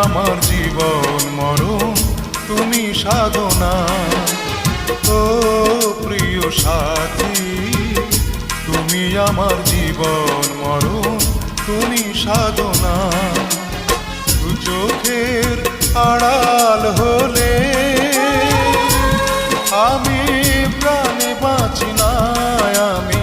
আমার জীবন মরণ, তুমি সাধনা। ও প্রিয় সাথী, তুমি আমার জীবন মরণ, তুমি সাধনা। দু চোখের আড়াল হলে আমি প্রাণে বাঁচি না, আমি